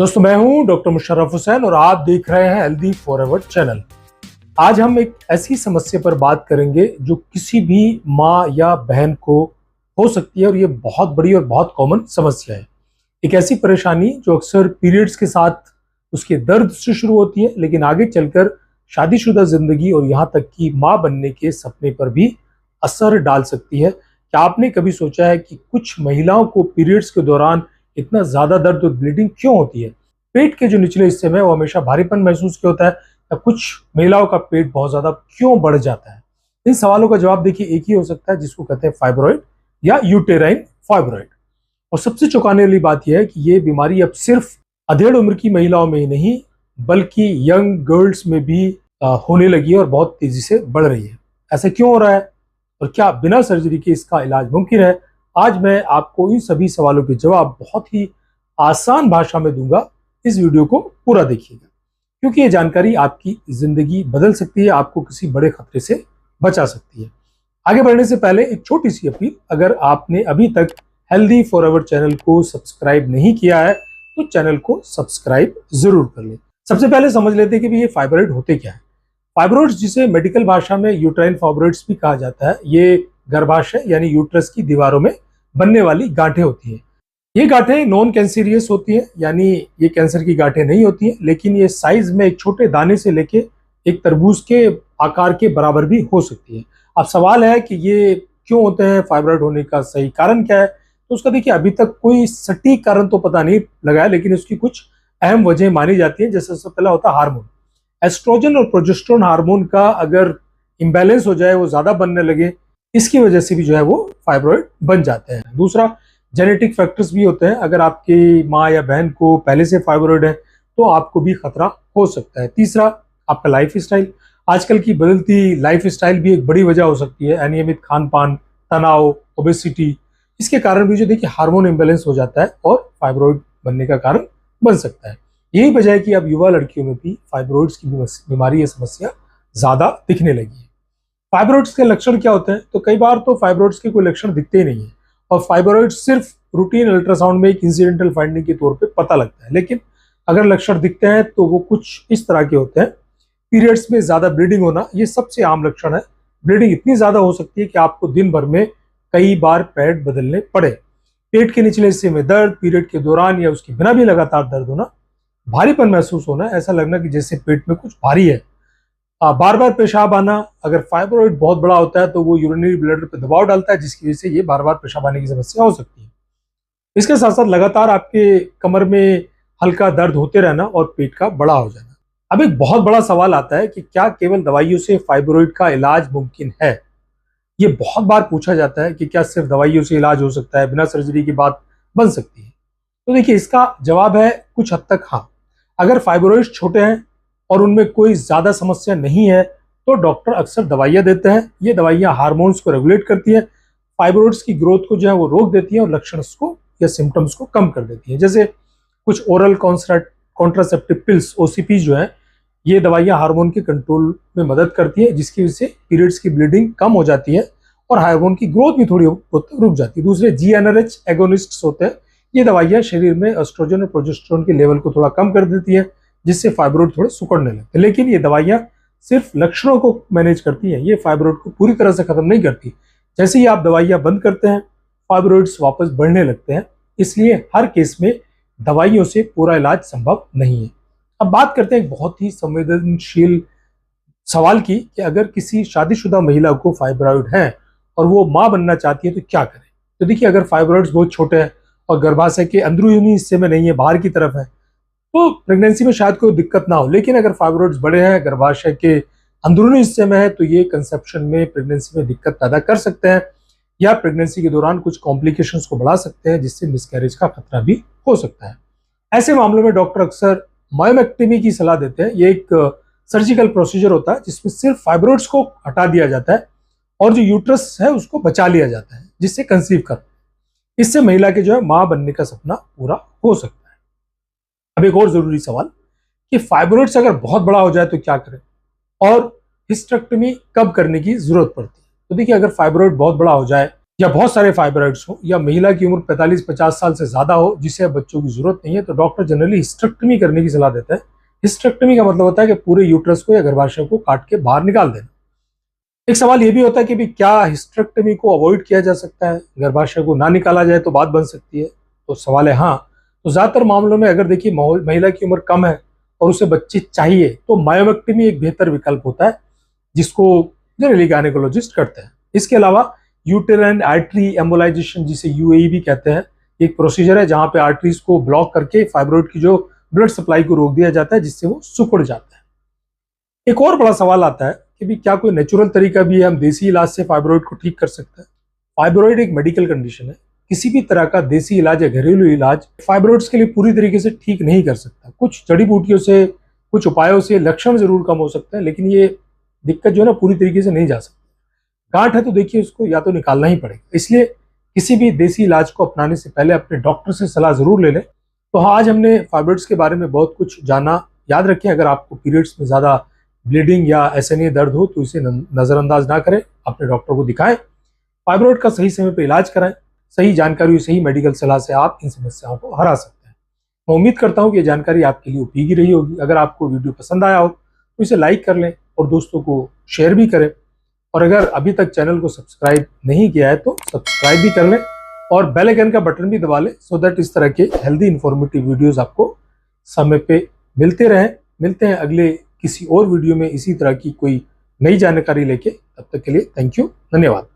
दोस्तों, मैं हूं डॉक्टर मुशर्रफ हुसैन और आप देख रहे हैं हेल्दी फॉरएवर चैनल। आज हम एक ऐसी समस्या पर बात करेंगे जो किसी भी माँ या बहन को हो सकती है और ये बहुत बड़ी और बहुत कॉमन समस्या है। एक ऐसी परेशानी जो अक्सर पीरियड्स के साथ उसके दर्द से शुरू होती है, लेकिन आगे चलकर शादीशुदा जिंदगी और यहाँ तक कि माँ बनने के सपने पर भी असर डाल सकती है। क्या आपने कभी सोचा है कि कुछ महिलाओं को पीरियड्स के दौरान इतना ज्यादा दर्द और ब्लीडिंग क्यों होती है? पेट के जो निचले हिस्से में वो हमेशा भारीपन महसूस क्यों होता है, या कुछ महिलाओं का पेट बहुत ज्यादा क्यों बढ़ जाता है? इन सवालों का जवाब देखिए एक ही हो सकता है, जिसको कहते हैं फाइब्रॉइड या यूटेराइन फाइब्रॉइड। और सबसे चौंकाने वाली बात यह है कि ये बीमारी अब सिर्फ अधेड़ उम्र की महिलाओं में ही नहीं बल्कि यंग गर्ल्स में भी होने लगी है और बहुत तेजी से बढ़ रही है। ऐसा क्यों हो रहा है और क्या बिना सर्जरी के इसका इलाज मुमकिन है? आज मैं आपको इन सभी सवालों के जवाब बहुत ही आसान भाषा में दूंगा। इस वीडियो को पूरा देखिएगा, क्योंकि ये जानकारी आपकी जिंदगी बदल सकती है, आपको किसी बड़े खतरे से बचा सकती है। आगे बढ़ने से पहले एक छोटी सी अपील, अगर आपने अभी तक हेल्दी फॉरएवर चैनल को सब्सक्राइब नहीं किया है तो चैनल को सब्सक्राइब जरूर कर लें। सबसे पहले समझ लेते हैं कि ये फाइब्रॉइड होते क्या है। फाइब्रॉइड्स, जिसे मेडिकल भाषा में यूट्राइन फाइब्रॉइड्स भी कहा जाता है, ये गर्भाशय यानी यूट्रस की दीवारों में बनने वाली गांठें होती हैं। ये गांठें नॉन कैंसीरियस होती हैं, यानी ये कैंसर की गांठें नहीं होती हैं, लेकिन ये साइज में एक छोटे दाने से लेके एक तरबूज के आकार के बराबर भी हो सकती है। अब सवाल है कि ये क्यों होते हैं, फाइब्रॉइड होने का सही कारण क्या है? तो उसका देखिए अभी तक कोई सटीक कारण तो पता नहीं लगा है, लेकिन उसकी कुछ अहम वजह मानी जाती है। जैसे सबसे पहला होता है हार्मोन। एस्ट्रोजन और प्रोजेस्टेरोन हार्मोन का अगर इम्बैलेंस हो जाए, वो ज्यादा बनने लगे, इसकी वजह से भी जो है वो फाइब्रॉइड बन जाते हैं। दूसरा, जेनेटिक फैक्टर्स भी होते हैं। अगर आपकी माँ या बहन को पहले से फाइब्रॉइड है तो आपको भी खतरा हो सकता है। तीसरा, आपका लाइफ स्टाइल। आजकल की बदलती लाइफ स्टाइल भी एक बड़ी वजह हो सकती है। अनियमित खान पान, तनाव, ओबेसिटी, इसके कारण भी जो देखिए हार्मोन इम्बैलेंस हो जाता है और फाइब्रॉइड बनने का कारण बन सकता है। यही वजह है कि अब युवा लड़कियों में भी फाइब्रॉइड्स की बीमारी या समस्या ज्यादा दिखने लगी है। फाइब्रॉइड्स के लक्षण क्या होते हैं? तो कई बार तो फाइब्रॉइड्स के कोई लक्षण दिखते ही नहीं है और फाइब्रॉइड सिर्फ रूटीन अल्ट्रासाउंड में एक इंसिडेंटल फाइंडिंग के तौर पे पता लगता है। लेकिन अगर लक्षण दिखते हैं तो वो कुछ इस तरह के होते हैं। पीरियड्स में ज्यादा ब्लीडिंग होना, ये सबसे आम लक्षण है। ब्लीडिंग इतनी ज्यादा हो सकती है कि आपको दिन भर में कई बार पैड बदलने पड़े। पेट के निचले हिस्से में दर्द, पीरियड के दौरान या उसके बिना भी लगातार दर्द होना, भारीपन महसूस होना, ऐसा लगना कि जैसे पेट में कुछ भारी है, बार बार पेशाब आना। अगर फाइब्रॉइड बहुत बड़ा होता है तो वो यूरिनरी ब्लैडर पर दबाव डालता है, जिसकी वजह से ये बार बार पेशाब आने की समस्या हो सकती है। इसके साथ साथ लगातार आपके कमर में हल्का दर्द होते रहना और पेट का बड़ा हो जाना। अब एक बहुत बड़ा सवाल आता है कि क्या केवल दवाइयों से फाइब्रॉइड का इलाज मुमकिन है? ये बहुत बार पूछा जाता है कि क्या सिर्फ दवाइयों से इलाज हो सकता है, बिना सर्जरी की बात बन सकती है? तो देखिए इसका जवाब है कुछ हद तक हाँ। अगर फाइब्रॉइड्स छोटे हैं और उनमें कोई ज्यादा समस्या नहीं है तो डॉक्टर अक्सर दवाइयां देते हैं। ये दवाइयां हार्मोन्स को रेगुलेट करती है, फाइब्रॉइड्स की ग्रोथ को जो है वो रोक देती है और लक्षण को या सिम्टम्स को कम कर देती है। जैसे कुछ ओरल कॉन्ट्रासेप्टिव पिल्स, ओसीपी जो है, ये दवाइयां हार्मोन के कंट्रोल में मदद करती है, जिसकी वजह से पीरियड्स की ब्लीडिंग कम हो जाती है और हार्मोन की ग्रोथ भी थोड़ी रुक जाती है। दूसरे जीएनआरएच एगोनिस्ट्स होते हैं। ये दवाइयां शरीर में एस्ट्रोजन और प्रोजेस्टेरोन के लेवल को थोड़ा कम कर देती है, जिससे फाइब्रॉइड थोड़े सिकुड़ने लगते हैं। लेकिन ये दवाइयां सिर्फ लक्षणों को मैनेज करती हैं, ये फाइब्रॉइड को पूरी तरह से खत्म नहीं करती। जैसे ही आप दवाइयां बंद करते हैं, फाइब्रॉइड्स वापस बढ़ने लगते हैं। इसलिए हर केस में दवाइयों से पूरा इलाज संभव नहीं है। अब बात करते हैं एक बहुत ही संवेदनशील सवाल की कि अगर किसी शादीशुदा महिला को फाइब्रॉइड है और वो मां बनना चाहती है तो क्या करे? तो देखिए, अगर फाइब्रॉइड्स बहुत छोटे हैं और गर्भाशय के अंदरूनी हिस्से में नहीं है, बाहर की तरफ है, तो प्रेगनेंसी में शायद कोई दिक्कत ना हो। लेकिन अगर फाइब्रॉइड्स बड़े हैं, गर्भाशय के अंदरूनी हिस्से में है, तो ये कंसेप्शन में, प्रेगनेंसी में दिक्कत पैदा कर सकते हैं या प्रेगनेंसी के दौरान कुछ कॉम्प्लिकेशंस को बढ़ा सकते हैं, जिससे मिसकैरेज का खतरा भी हो सकता है। ऐसे मामलों में डॉक्टर अक्सर मायोमेक्टमी की सलाह देते हैं। ये एक सर्जिकल प्रोसीजर होता है जिसमें सिर्फ फाइब्रॉइड्स को हटा दिया जाता है और जो यूट्रस है उसको बचा लिया जाता है, जिससे कंसीव कर, इससे महिला के जो है मां बनने का सपना पूरा हो सकता है। अब एक और जरूरी सवाल कि फाइब्रॉइड्स अगर बहुत बड़ा हो जाए तो क्या करें और हिस्टेरेक्टमी कब करने की जरूरत पड़ती है? तो देखिए, अगर फाइब्रॉइड बहुत बड़ा हो जाए या बहुत सारे फाइब्रॉइड्स हो, या महिला की उम्र 45-50 साल से ज्यादा हो जिसे अब बच्चों की जरूरत नहीं है, तो डॉक्टर जनरली हिस्टेरेक्टमी करने की सलाह देता है। हिस्टेरेक्टमी का मतलब होता है कि पूरे यूट्रस को या गर्भाशय को काट के बाहर निकाल देना। एक सवाल ये भी होता है कि भी क्या हिस्टेरेक्टमी को अवॉइड किया जा सकता है, गर्भाशय को ना निकाला जाए तो बात बन सकती है? तो सवाल है हाँ। तो ज्यादातर मामलों में अगर देखिए महिला की उम्र कम है और उसे बच्चे चाहिए तो मायोमेक्टमी एक बेहतर विकल्प होता है, जिसको जनरली गायनेकोलॉजिस्ट करते हैं। इसके अलावा यूटेराइन आर्टरी एम्बोलाइजेशन, जिसे यूएई भी कहते हैं, एक प्रोसीजर है जहां पे आर्टरीज को ब्लॉक करके फाइब्रॉइड की जो ब्लड सप्लाई को रोक दिया जाता है, जिससे वो सिकुड़ जाता है। एक और बड़ा सवाल आता है कि भी क्या कोई नेचुरल तरीका भी है, हम देसी इलाज से फाइब्रॉइड को ठीक कर सकते हैं? फाइब्रॉइड एक मेडिकल कंडीशन है, किसी भी तरह का देसी इलाज या घरेलू इलाज फाइब्रॉइड्स के लिए पूरी तरीके से ठीक नहीं कर सकता। कुछ जड़ी बूटियों से, कुछ उपायों से लक्षण जरूर कम हो सकते हैं, लेकिन ये दिक्कत जो है ना पूरी तरीके से नहीं जा सकती। गांठ है तो देखिए उसको या तो निकालना ही पड़ेगा, इसलिए किसी भी देसी इलाज को अपनाने से पहले अपने डॉक्टर से सलाह जरूर ले लें। तो हाँ, आज हमने फाइब्रॉइड्स के बारे में बहुत कुछ जाना। याद रखें, अगर आपको पीरियड्स में ज्यादा ब्लीडिंग या एसएनए दर्द हो तो इसे नजरअंदाज ना करें, अपने डॉक्टर को दिखाएं, फाइब्रॉइड का सही समय पर इलाज कराएं। सही जानकारी और सही मेडिकल सलाह से आप इन समस्याओं को हरा सकते हैं। मैं उम्मीद करता हूं कि ये जानकारी आपके लिए उपयोगी रही होगी। अगर आपको वीडियो पसंद आया हो तो इसे लाइक कर लें और दोस्तों को शेयर भी करें। और अगर अभी तक चैनल को सब्सक्राइब नहीं किया है तो सब्सक्राइब भी कर लें और बेल आइकन का बटन भी दबा लें, सो दैट इस तरह के हेल्दी इंफॉर्मेटिव वीडियोस आपको समय पे मिलते रहें। मिलते हैं अगले किसी और वीडियो में इसी तरह की कोई नई जानकारी लेके। तब तक के लिए थैंक यू, धन्यवाद।